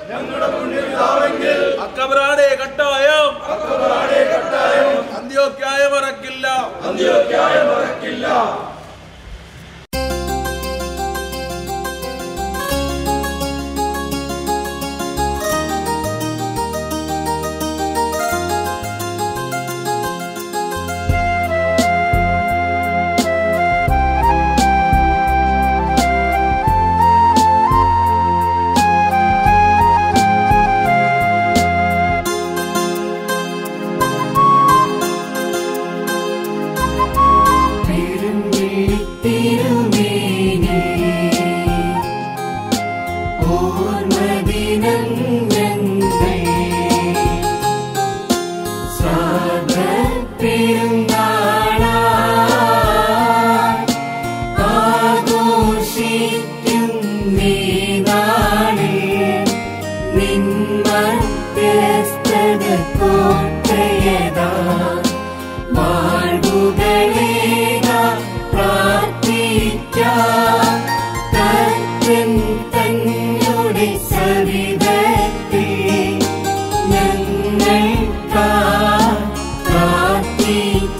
ഞങ്ങൾ പ്രാർത്ഥിക്കാം.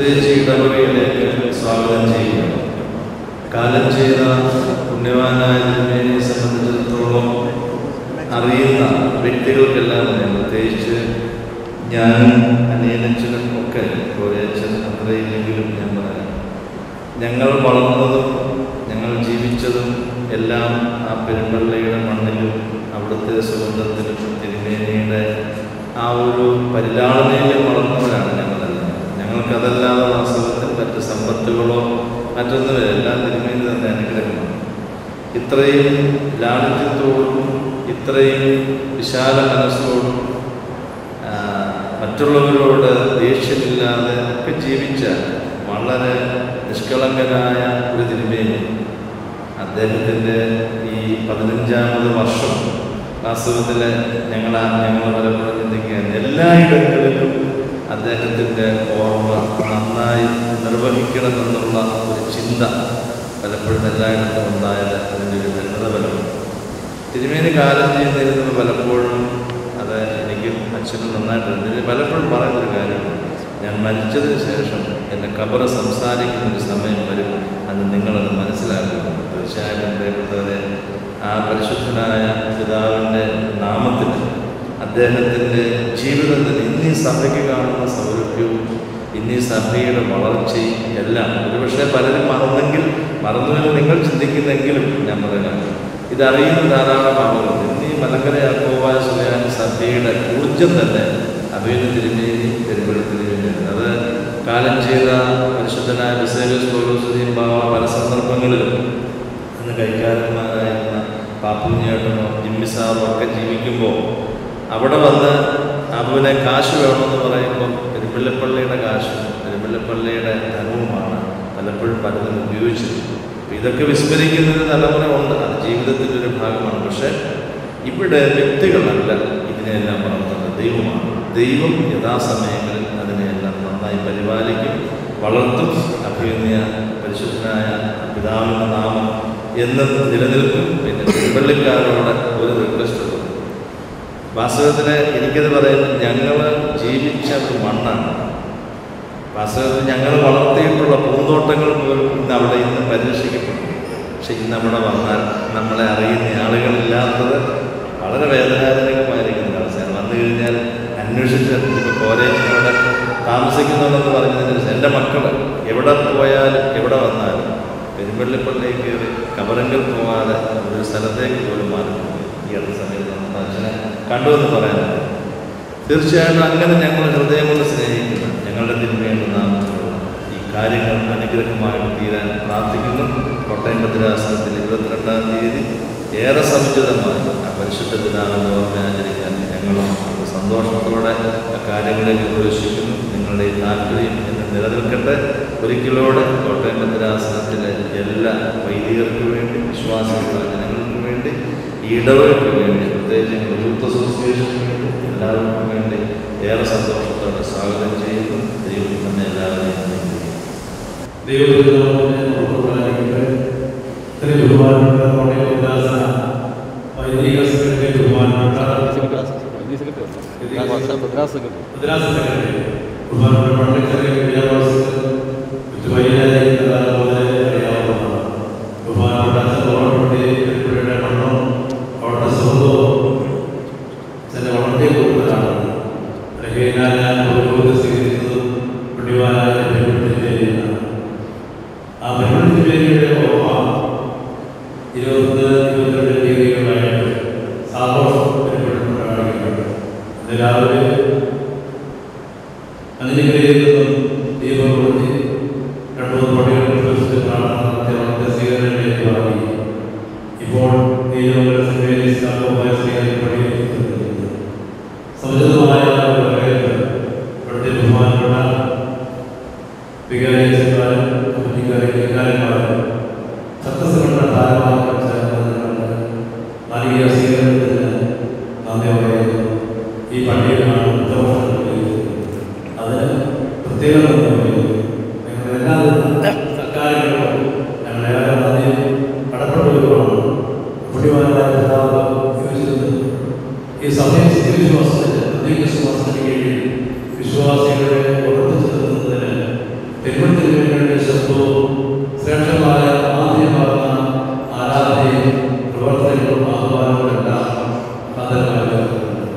പ്രത്യേകിച്ച് ഇടവകയിലേക്ക് സ്വാഗതം ചെയ്യുക. കാലം ചെയ്ത പുണ്യവാനായ തിരുമേനിയെ സംബന്ധിച്ചിടത്തോളം അറിയുന്ന വ്യക്തികൾക്കെല്ലാം പ്രത്യേകിച്ച് ഞാനും അനിയനച്ഛനും ഒക്കെ കോരേച്ചൻ അത്രയില്ലെങ്കിലും ഞാൻ പറയാം, ഞങ്ങൾ വളർന്നതും ഞങ്ങൾ ജീവിച്ചതും എല്ലാം ആ പെരുമ്പള്ളിയുടെ മണ്ണിലും അവിടുത്തെ സുഗന്ധത്തിലും തിരുമേനിയുടെ ആ ഒരു പരിലാളനയിലും വളർന്നവരാണ് ഞങ്ങളെല്ലാം. ഞങ്ങൾക്കതല്ലാതെ വാസ്തവത്തിൽ മറ്റ് സമ്പത്തുകളോ മറ്റൊന്നുമില്ല. എല്ലാം തിരുമേനി തന്നെ അനുഗ്രഹമാണ്. ഇത്രയും ലാളിത്യത്തോടും ഇത്രയും വിശാല മനസ്സോടും മറ്റുള്ളവരോട് ദേഷ്യമില്ലാതെ ഒക്കെ ജീവിച്ച വളരെ നിഷ്കളങ്കനായ ഒരു തിരുമേനി. അദ്ദേഹത്തിൻ്റെ ഈ 15ാമത് വർഷം വാസ്തവത്തിൽ ഞങ്ങൾ പലപ്പോഴും ചിന്തിക്കുകയാണ്, എല്ലായിടങ്ങളിലും അദ്ദേഹത്തിൻ്റെ ഓർമ്മ നന്നായി നിർവഹിക്കണമെന്നുള്ള ഒരു ചിന്ത പലപ്പോഴും എല്ലായിടത്തും ഉണ്ടായത് അതിൻ്റെ ഒരു പരിണതഫലമാണ്. തിരുമേനി കാലം ചെയ്യുന്നതിന് പലപ്പോഴും അത് എനിക്കും അച്ഛനും നന്നായിട്ടുണ്ട്. പലപ്പോഴും പറയുന്നൊരു കാര്യമാണ്, ഞാൻ മരിച്ചതിന് ശേഷം എൻ്റെ ഖബറ് സംസാരിക്കുന്നൊരു സമയം വരും, അത് നിങ്ങളത് മനസ്സിലാക്കുക. തീർച്ചയായും പ്രിയപ്പെട്ടവരെ, ആ പരിശുദ്ധനായ പിതാവിൻ്റെ നാമത്തിൽ അദ്ദേഹത്തിൻ്റെ ജീവിതത്തിൽ ഇന്നീ സഭയ്ക്ക് കാണുന്ന സൗരഭ്യവും ഇന്നീ സഭയുടെ വളർച്ചയും എല്ലാം ഒരുപക്ഷെ പലരും മറന്നുവെന്ന് നിങ്ങൾ ചിന്തിക്കുന്നെങ്കിലും ഞാൻ പറയാം, ഇതറിയുന്ന ധാരാളം ആളുകളുണ്ട്. ഇന്നീ മലങ്കര യാക്കോബായ സുറിയാനി സഭയുടെ ഊർജം തന്നെ അഭിനന്ദ തിരുമേനി പെരുമ്പള്ളിത്തിരുമേനിയാണ്. അത് കാലം ചെയ്ത പരിശുദ്ധനായ ബസേലിയോസ് പൗലോസ് ബാവ പല സന്ദർഭങ്ങളിലും അന്ന് കൈക്കാരന്മാരായിരുന്ന പാപ്പുഞ്ഞേട്ടനോ ജിമ്മിസാറോ ഒക്കെ ജീവിക്കുമ്പോൾ അവിടെ വന്ന് അബുവിനെ കാശ് വേണമെന്ന് പറയുമ്പം പെരുമ്പള്ളിപ്പള്ളിയുടെ കാശും പെരുമ്പള്ളിപ്പള്ളിയുടെ ധനവുമാണ് പലപ്പോഴും പലതും ഉപയോഗിച്ചത്. അപ്പോൾ ഇതൊക്കെ വിസ്മരിക്കുന്നൊരു തലമുറ ഉണ്ട്, അത് ജീവിതത്തിൻ്റെ ഒരു ഭാഗമാണ്. പക്ഷേ ഇവിടെ വ്യക്തികളല്ല ഇതിനെയെല്ലാം വളർത്തുന്നത്, ദൈവമാണ്. ദൈവം യഥാസമയങ്ങളിൽ അതിനെയെല്ലാം നന്നായി പരിപാലിക്കും, വളർത്തും. അഭിനന്ദ പരിശുദ്ധനായ പിതാവിൻ്റെ നാമം എന്നും നിലനിൽക്കും. പിന്നെ പെരുമ്പള്ളിക്കാരോട് ഒരു റിക്വസ്റ്റ് ഉണ്ട്. വാസ്തവത്തിൽ എനിക്കത് പറയുന്നത്, ഞങ്ങൾ ജീവിച്ച ഒരു മണ്ണാണ്. വാസ്തവത്തിൽ ഞങ്ങൾ വളർത്തിയിട്ടുള്ള പൂന്തോട്ടങ്ങൾ പോലും ഇന്ന് പരിരക്ഷിക്കപ്പെടും. പക്ഷെ ഇന്ന് അവിടെ വന്നാൽ നമ്മളെ അറിയുന്ന ആളുകളില്ലാത്തത് വളരെ വേദനാജനകമായിരിക്കുന്ന അവസ്ഥയാണ്. വന്നു കഴിഞ്ഞാൽ അന്വേഷിച്ച് ഇപ്പോൾ കോളേജിനോട് താമസിക്കുന്നുണ്ടെന്ന് പറഞ്ഞതിന് എൻ്റെ മക്കൾ എവിടെ പോയാലും എവിടെ വന്നാലും പെരുമ്പള്ളിപ്പള്ളിയിൽ കയറി കബറങ്കൽ പോകാതെ ഒരു സ്ഥലത്തേക്ക് പോലും മാറിപ്പോയി. ഈ അടുത്ത സമയത്ത് നമ്മുടെ അച്ഛനെ കണ്ടുവെന്ന് പറയാനുണ്ട്. തീർച്ചയായിട്ടും അങ്ങനെ ഞങ്ങൾ ഹൃദയം കൊണ്ട് സ്നേഹിക്കുന്ന ഞങ്ങളുടെ തിരുമേനിയുടെ നാമത്തിലുള്ള ഈ കാര്യങ്ങൾ അനുഗ്രഹമായിട്ട് തീരാൻ പ്രാർത്ഥിക്കുന്നു. കോട്ടയം ഭദ്രാസനത്തിൽ 22-ാം തീയതി ഏറെ സമുചിതമായി ആ പരിശുദ്ധ പിതാവിൻ്റെ ഓർമ്മ ആചരിക്കാൻ ഞങ്ങളും സന്തോഷത്തോടെ ആ കാര്യങ്ങളിലേക്ക് പ്രവേശിക്കുന്നു. നിങ്ങളുടെ ഈ താല്പര്യം എന്ന് നിലനിൽക്കട്ടെ. ഒരിക്കലോടെ കോട്ടയം ഭദ്രാസനത്തിലെ എല്ലാ വൈദികർക്കു വേണ്ടി, വിശ്വാസികളുടെ ജനങ്ങൾക്ക് വേണ്ടി, ഈ ഇടവകൾക്ക് വേണ്ടി, പ്രത്യേകിച്ച് ഞങ്ങളുടെ യൂത്ത് അസോസിയേഷന് വേണ്ടി, എല്ലാവർക്കും വേണ്ടി ഏറെ സന്തോഷത്തോടെ സ്വാഗതം ചെയ്യുന്നു. ദൈവം തന്നെ എല്ലാവരെയും പരിശുദ്ധവും ശ്രേഷ്ഠമായ ആദ്യമാകുന്ന ആരാധനയും പ്രവർത്തനങ്ങളും ആഹ്വാനങ്ങളെല്ലാം കാതലാകുന്നുണ്ട്.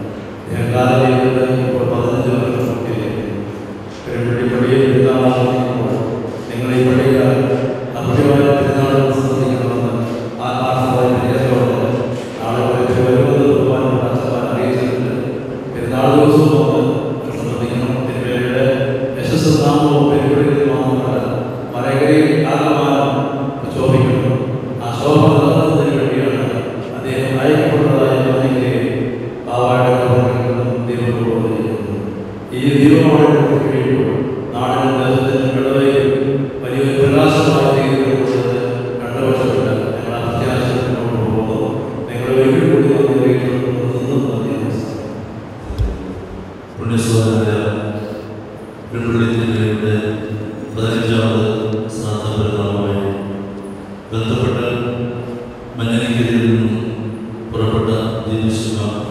കാലഘട്ടത്തിൽ ഇപ്പോൾ 15 വർഷം പെരുമ്പള്ളിപ്പള്ളിയിൽ പെരുന്നാളാകുമ്പോൾ നിങ്ങൾ ഈ പള്ളിക്കാർ അഭ്യമായ പെരുന്നാളുകൾ സംബന്ധിക്കണമെന്ന് ആത്മാർത്ഥമായ പരിചയത്തോടെ നാളെ വരുമെന്ന് ബഹുമാനപ്പെട്ട അച്ഛന്മാർ അറിയിച്ചിട്ടുണ്ട്. പെരുന്നാൾ ദിവസവും സംബന്ധിക്കണം. തിരുവേലിയുടെ യശസ്സുനാമവും പെരുമ്പള്ളിയിൽ മാത്രമല്ല മലകരയിൽ ആകമാനം ശോഭിക്കുന്നു. ആ ശോഭ നടത്തുന്നതിന് വേണ്ടിയാണ് അദ്ദേഹം അയക്കപ്പെട്ടതായി തോന്നുകയും പാവായുടെ ദൈവത്തോട് ഈ ദൈവമാണ് കഴിയുമ്പോൾ നാടിന് ദേശത്തിന് വിളവയിൽ വലിയൊരു പ്രകാശമായ രീതിയിലുള്ളത് 2 വർഷത്തിൽ ഞങ്ങൾ അത്യാവശ്യത്തിനോട് പോകുന്നു. നിങ്ങളുടെ വീട്ടിൽ കൂടി പുണ്യസ്വനായ പെരുമ്പള്ളിയുടെ 15ാമത് ശ്രാദ്ധ പെരുന്നാളുമായി ബന്ധപ്പെട്ട് മഞ്ഞനിക്കരയിൽ നിന്നും പുറപ്പെട്ട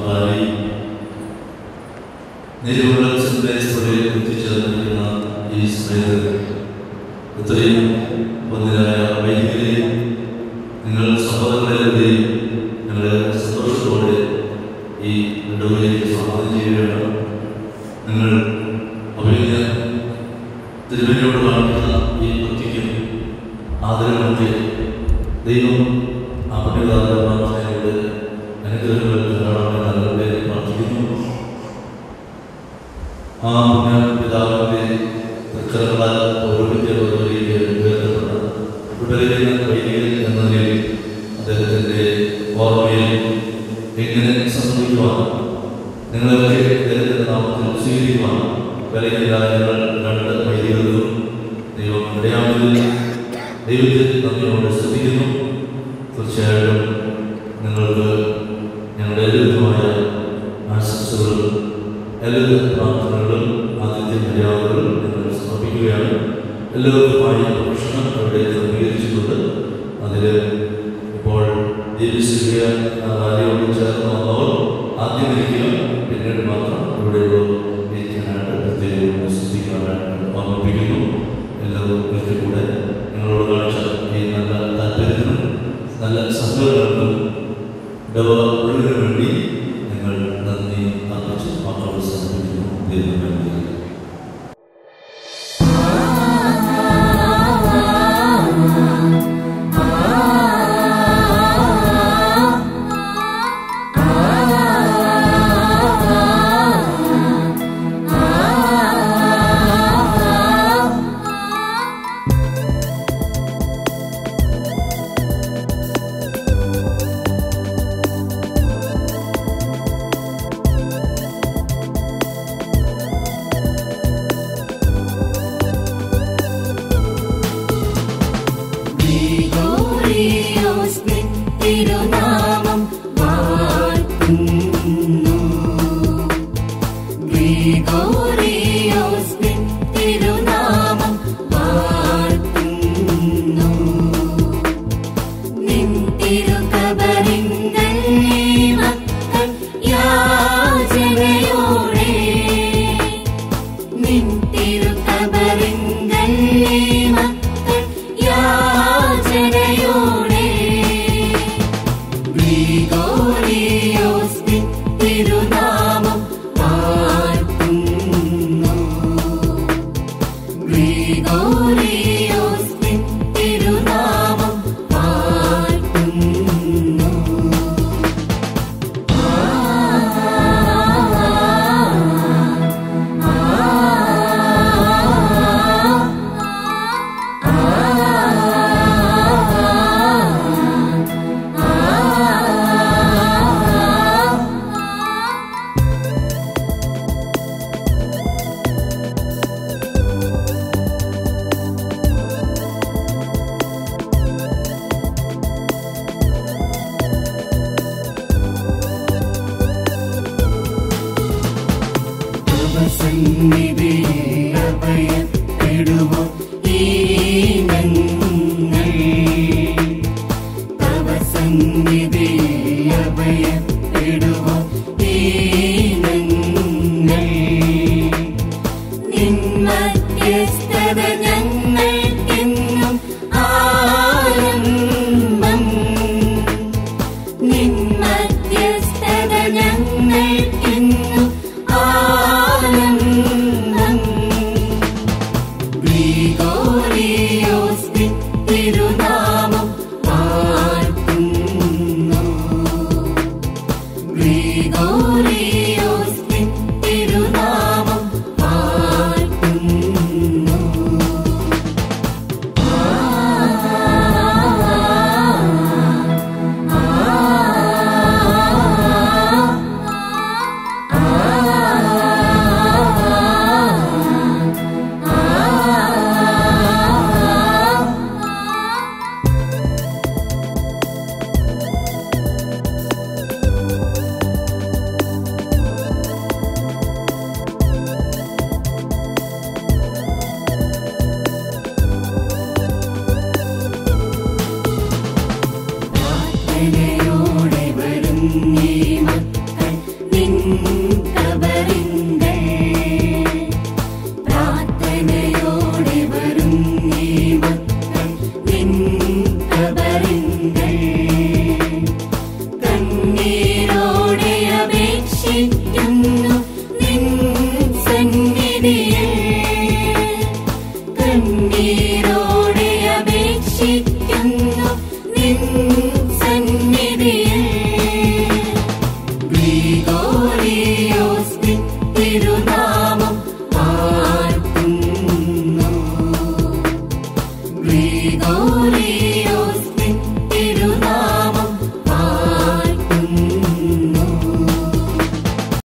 റാലി നിലവിലുള്ള സന്ദേശത്തോടെ എത്തിച്ചേർന്നിരിക്കുന്ന ഈ സമയത്ത് ഇത്രയും പൊന്നിനായ വൈദികരെയും നിങ്ങൾ സഹോദരങ്ങളെയും ഞങ്ങളെ സന്തോഷത്തോടെ ഈ ഇടവകയിലേക്ക് സ്വാഗതം ചെയ്യുകയാണ്. നിങ്ങൾ അഭിനയ തിരുവനയോട് കാണിക്കുന്ന ഈ ഭക്തിക്കും ആദരവൊക്കെ ദൈവം ആ പുണ്യദാന പ്രാർത്ഥനയോട് അനുഗ്രഹങ്ങൾ ധാരാളമായി നൽകട്ടെ പ്രാർത്ഥിക്കുന്നു. ആ പിതാവിൻ്റെ തൃക്കരങ്ങളാൽ പൗരോഹിത്യ പദവിയിലേക്ക് ഉയർത്തപ്പെട്ട തുടരുന്ന വൈദികൻ എന്ന നിലയിൽ അദ്ദേഹത്തിൻ്റെ ഓർമ്മയിൽ എങ്ങനെ സംബന്ധിക്കുവാൻ നിങ്ങളൊക്കെ അദ്ദേഹത്തിൻ്റെ നാമത്തിൽ സ്വീകരിക്കുവാൻ വിലയില്ലായ 2 വൈദികർക്കും ദൈവം ഇടയാമതിൽ ദൈവത്തിൽ നന്ദിയോടെ ശ്രദ്ധിക്കുന്നു. തീർച്ചയായിട്ടും നിങ്ങൾക്ക് ഞങ്ങളുടെ എല്ലാവിധമായ ആശംസകളും എല്ലാ പ്രാർത്ഥനകളും ആദ്യത്തെ മര്യാദകളും ഞങ്ങൾ സമർപ്പിക്കുകയാണ്. എല്ലാവർക്കുമായി ഭക്ഷണം അവിടെ ക്രമീകരിച്ചിട്ടുണ്ട്. അതിൽ ഇപ്പോൾ ദേവീശ്വരിയ റാലിയോട് ചേർന്ന് വന്നവർ ആദ്യം ഇരിക്കുക, പിന്നീട് മാത്രം ഇവിടെയുള്ള ഇരിക്കാനായിട്ട് പ്രത്യേകം ശ്രദ്ധിക്കാനായിട്ട് ഓർമ്മിപ്പിക്കുന്നു. എല്ലാവർക്കും കൂടെ നിങ്ങളോട് കാണിച്ച ഈ നല്ല താല്പര്യത്തിനും നല്ല സഹകരണങ്ങൾക്കും ഒഴിവിനു വേണ്ടി ഞങ്ങൾ നന്ദി അർപ്പിച്ച് മാത്രം സമർപ്പിക്കുന്നു. ദൈവം നിൻ തിരുക്കബറിങ്കൽ